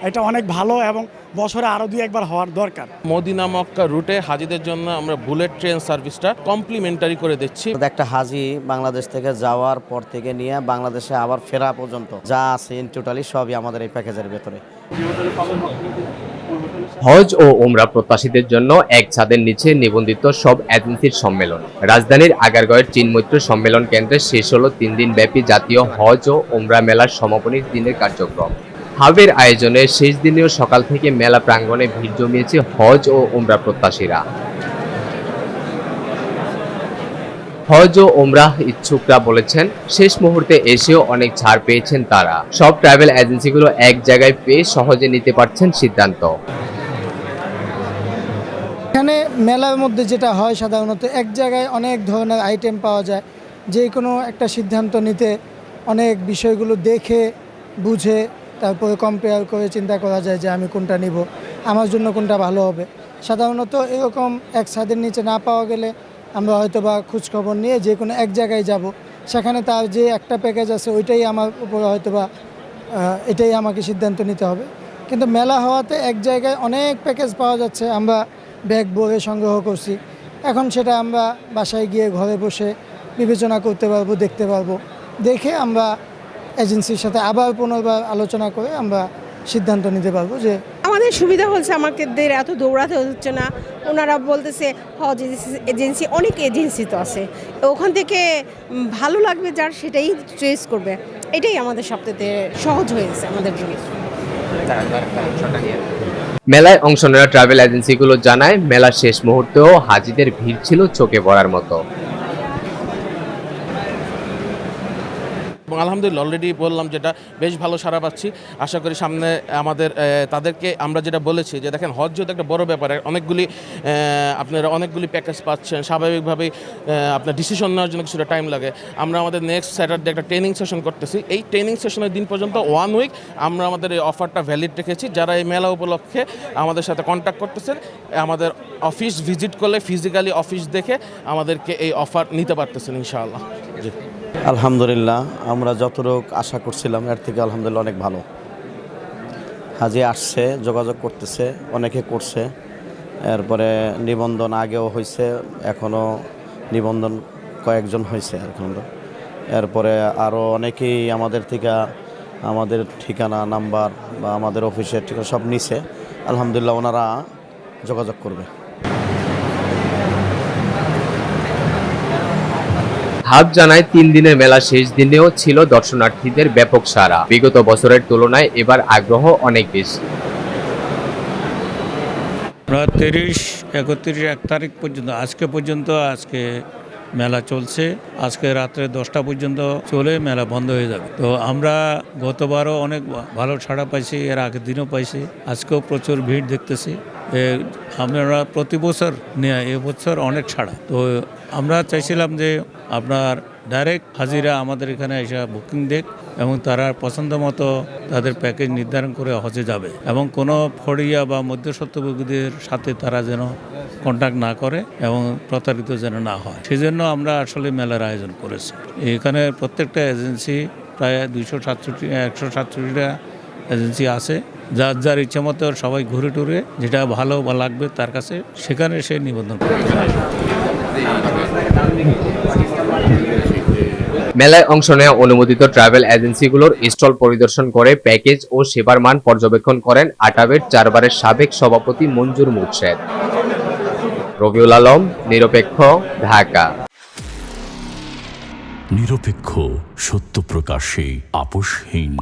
এটা অনেক ভালো এবং বছরে আরও 2-1 বার হওয়ার দরকার। মদিনা মক্কা রুটে হাজিদের জন্য আমরা বুলেট ট্রেন সার্ভিসটা কমপ্লিমেন্টারি করে দিচ্ছি। একটা হাজি বাংলাদেশ থেকে যাওয়ার পর থেকে নিয়ে বাংলাদেশে আবার ফেরা পর্যন্ত যা আছে ইন টোটালি সবই আমাদের এই প্যাকেজের ভেতরে। হজ ও ওমরা প্রত্যাশীদের জন্য এক ছাদের নিচে নিবন্ধিত সব এজেন্সির সম্মেলন। রাজধানীর আগারগাঁওয়ের চিনমৈত্র সম্মেলন কেন্দ্রে শেষ হলো 3 দিন ব্যাপী জাতীয় হজ ও ওমরা মেলার সমাপনী দিনের কার্যক্রম। হাবের আয়োজনে শেষ দিনেও সকাল থেকে মেলা প্রাঙ্গণে ভিড় জমিয়েছে হজ ও ওমরা প্রত্যাশীরা। হজ ও ওমরাহ ইচ্ছুকরা বলেছেন শেষ মুহূর্তে এসেও অনেক ছাড় পেয়েছেন তারা। সব ট্রাভেল এজেন্সিগুলো এক জায়গায় পেয়ে সহজে নিতে পারছেন সিদ্ধান্ত। এখানে মেলার মধ্যে যেটা হয় সাধারণত এক জায়গায় অনেক ধরনের আইটেম পাওয়া যায়, যে কোনো একটা সিদ্ধান্ত নিতে অনেক বিষয়গুলো দেখে বুঝে তারপরে কম্পেয়ার করে চিন্তা করা যায় যে আমি কোনটা নিব, আমার জন্য কোনটা ভালো হবে। সাধারণত এরকম এক ছাদের নিচে না পাওয়া গেলে আমরা হয়তো বা খোঁজখবর নিয়ে যে কোনো এক জায়গায় যাব, সেখানে তার যে একটা প্যাকেজ আছে ওইটাই আমার উপরে হয়তো বা এটাই আমাকে সিদ্ধান্ত নিতে হবে। কিন্তু মেলা হওয়াতে এক জায়গায় অনেক প্যাকেজ পাওয়া যাচ্ছে, আমরা ব্যাগ বয়ে সংগ্রহ করছি। এখন সেটা আমরা বাসায় গিয়ে ঘরে বসে বিবেচনা করতে পারবো, দেখতে পারবো, দেখে আমরা এজেন্সির সাথে আবার পুনর্বার আলোচনা করে আমরা সিদ্ধান্ত নিতে পারবো। যে আমাদের সুবিধা হচ্ছে আমাদের এত দৌড়াতে হচ্ছে না। ওনারা বলতেছে হজ এজেন্সি, অনেক এজেন্সি তো আছে, ওখান থেকে ভালো লাগবে যার সেটাই চয়েস করবে। এটাই আমাদের সবথেকে সহজ হয়েছে আমাদের জন্য। মেলায় অংশ নেওয়া ট্রাভেল এজেন্সিগুলো জানায় মেলার শেষ মুহূর্তেও হাজিদের ভিড় ছিল চোখে পড়ার মতো। এবং আলহামদুলিল্লাহ অলরেডি বললাম যেটা বেশ ভালো সাড়া পাচ্ছি। আশা করি সামনে আমাদের তাদেরকে আমরা যেটা বলেছি যে দেখেন হজ যেহেতু একটা বড় ব্যাপার, আপনারা অনেকগুলি প্যাকেজ পাচ্ছেন, স্বাভাবিকভাবেই আপনার ডিসিশন নেওয়ার জন্য কিছুটা টাইম লাগে। আমরা আমাদের নেক্সট স্যাটারডে একটা ট্রেনিং সেশন করতেছি। এই ট্রেনিং সেশনের দিন পর্যন্ত 1 উইক আমরা আমাদের এই অফারটা ভ্যালিড রেখেছি। যারা এই মেলা উপলক্ষে আমাদের সাথে কন্ট্যাক্ট করতেছেন, আমাদের অফিস ভিজিট করলে ফিজিক্যালি অফিস দেখে আমাদেরকে এই অফার নিতে পারতেছেন ইনশাআল্লাহ। জি আলহামদুলিল্লাহ, আমরা যতটুক আশা করছিলাম এর থেকে আলহামদুলিল্লাহ অনেক ভালো। হাজি আসছে, যোগাযোগ করতেছে, অনেকে করছে। এরপরে নিবন্ধন আগেও হয়েছে, এখনও নিবন্ধন কয়েকজন হয়েছে এখন। এরপরে আরও অনেকেই আমাদের থেকে আমাদের ঠিকানা নাম্বার বা আমাদের অফিসের ঠিকানা সব নিছে। আলহামদুলিল্লাহ ওনারা যোগাযোগ করবে। হাব জানায় 3 দিনের মেলা শেষ দিনেও ছিল দর্শনার্থীদের ব্যাপক সাড়া। বিগত বছরের তুলনায় এবার আগ্রহ অনেক বেশি। 30, 31, 1 তারিখ পর্যন্ত আজকে মেলা চলছে। আজকে রাত্রে 10টা পর্যন্ত চলে মেলা বন্ধ হয়ে যাবে। তো আমরা গতবারও অনেক ভালো ছাড়া পাইছি, এর আগের দিনও পাইছি, আজকেও প্রচুর ভিড় দেখতেছি। আমরা প্রতি বছর নিয়ে এবছর অনেক ছাড়া। তো আমরা চাইছিলাম যে আপনার ডাইরেক্ট হাজিরা আমাদের এখানে এসে বুকিং দেখ এবং তারা পছন্দ মতো তাদের প্যাকেজ নির্ধারণ করে হজে যাবে এবং কোনো ফড়িয়া বা মধ্যস্বত্বভোগীদের সাথে তারা যেন কন্ট্যাক্ট না করে এবং প্রতারিত যেন না হয়, সেজন্য আমরা আসলে মেলার আয়োজন করেছি। এখানে প্রত্যেকটা এজেন্সি প্রায় 167টা এজেন্সি আছে। যার যার ইচ্ছা মতো সবাই ঘুরে টুরে যেটা ভালো বা লাগবে তার কাছে সেখানে সে নিবন্ধন করতে পারে। মেলায় অংশ নেওয়া অনুমোদিত ট্রাভেল এজেন্সিগুলোর স্টল পরিদর্শন করে প্যাকেজ ও সেবার মান পর্যবেক্ষণ করেন আটাবের 4 বারের সাবেক সভাপতি মঞ্জুর মুর্শেদ। রবিউল আলম, নিরপেক্ষ, ঢাকা। নিরপেক্ষ, সত্য প্রকাশে আপোষহীন।